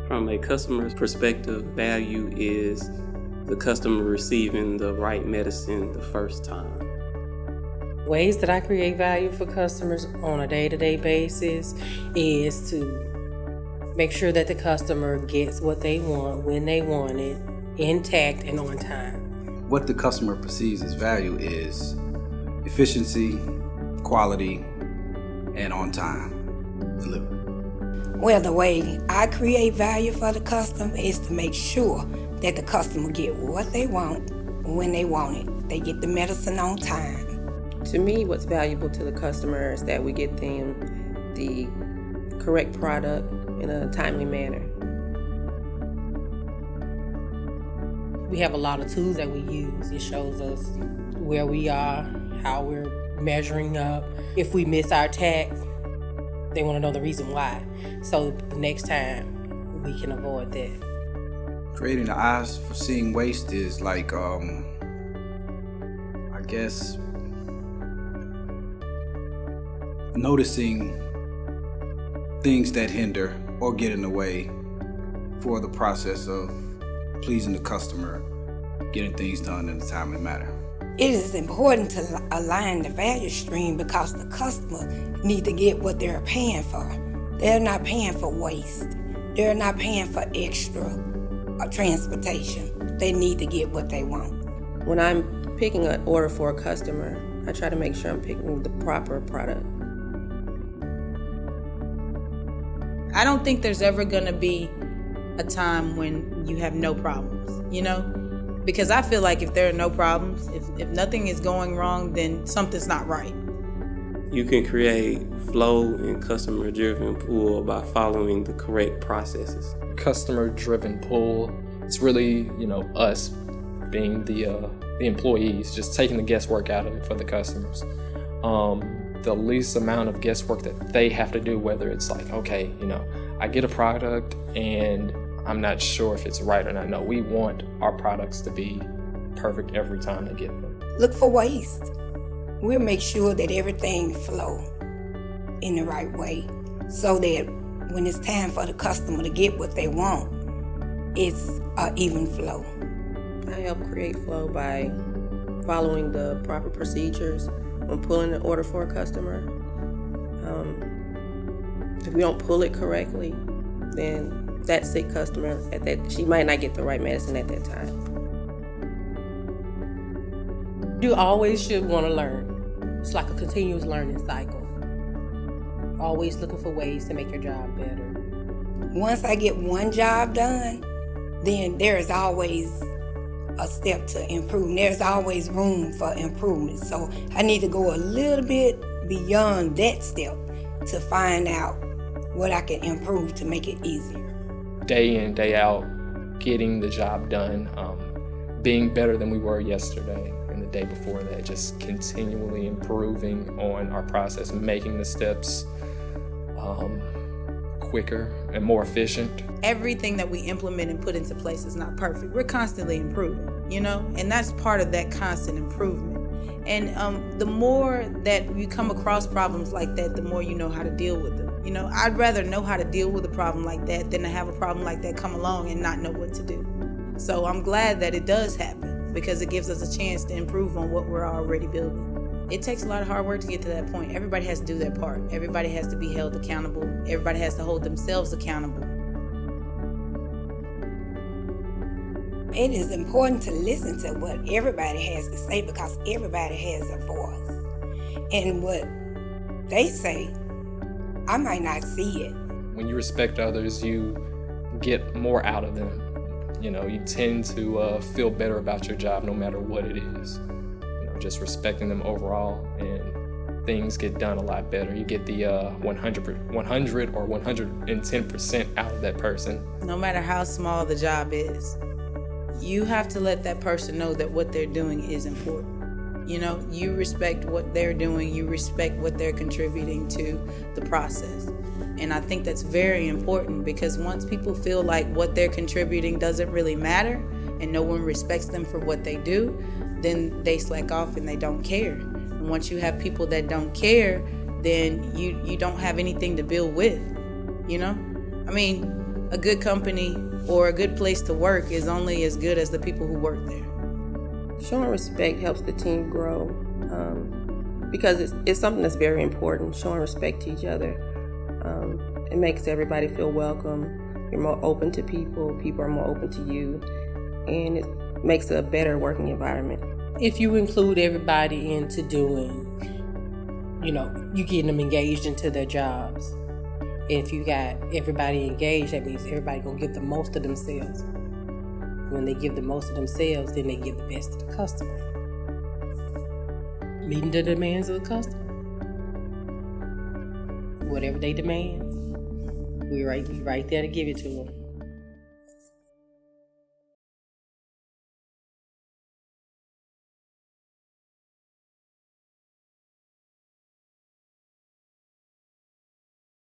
From a customer's perspective, value is the customer receiving the right medicine the first time. Ways that I create value for customers on a day-to-day basis is to make sure that the customer gets what they want when they want it, intact and on time. What the customer perceives as value is efficiency, quality, and on-time delivery. Well, the way I create value for the customer is to make sure that the customer get what they want when they want it. They get the medicine on time. To me, what's valuable to the customer is that we get them the correct product in a timely manner. We have a lot of tools that we use. It shows us where we are, how we're measuring up. If we miss our tax, they want to know the reason why. So the next time we can avoid that. Creating the eyes for seeing waste is like, I guess, noticing things that hinder or get in the way for the process of pleasing the customer, getting things done in a timely manner. It is important to align the value stream because the customer needs to get what they're paying for. They're not paying for waste. They're not paying for extra transportation. They need to get what they want. When I'm picking an order for a customer, I try to make sure I'm picking the proper product. I don't think there's ever gonna be a time when you have no problems, you know? Because I feel like if there are no problems, if nothing is going wrong, then something's not right. You can create flow and customer-driven pull by following the correct processes. Customer-driven pull, it's really, us being the employees, just taking the guesswork out of it for the customers. The least amount of guesswork that they have to do, whether it's like, okay, I get a product and I'm not sure if it's right or not. No, we want our products to be perfect every time they get them. Look for waste. We'll make sure that everything flow in the right way so that when it's time for the customer to get what they want, it's an even flow. I help create flow by following the proper procedures when pulling an order for a customer. If we don't pull it correctly, then that sick customer, she might not get the right medicine at that time. You always should want to learn. It's like a continuous learning cycle. Always looking for ways to make your job better. Once I get one job done, then there is always a step to improve. There's always room for improvement. So I need to go a little bit beyond that step to find out what I can improve to make it easier. Day in, day out, getting the job done, being better than we were yesterday and the day before that, just continually improving on our process, making the steps quicker and more efficient. Everything that we implement and put into place is not perfect. We're constantly improving, and that's part of that constant improvement. And the more that you come across problems like that, the more you know how to deal with them. I'd rather know how to deal with a problem like that than to have a problem like that come along and not know what to do. So I'm glad that it does happen because it gives us a chance to improve on what we're already building. It takes a lot of hard work to get to that point. Everybody has to do their part. Everybody has to be held accountable. Everybody has to hold themselves accountable. It is important to listen to what everybody has to say because everybody has a voice. And what they say, I might not see it. When you respect others, you get more out of them. You tend to feel better about your job no matter what it is. Just respecting them overall, and things get done a lot better. You get the 100 or 110% out of that person. No matter how small the job is, you have to let that person know that what they're doing is important. You respect what they're doing, you respect what they're contributing to the process. And I think that's very important because once people feel like what they're contributing doesn't really matter and no one respects them for what they do, then they slack off and they don't care. And once you have people that don't care, then you don't have anything to build with, a good company or a good place to work is only as good as the people who work there. Showing respect helps the team grow because it's something that's very important. Showing respect to each other. It makes everybody feel welcome. You're more open to people. People are more open to you. And it makes a better working environment. If you include everybody into doing, you getting them engaged into their jobs. If you got everybody engaged, that means everybody gonna give the most of themselves. When they give the most of themselves, then they give the best to the customer. Meeting the demands of the customer. Whatever they demand, we right there to give it to them.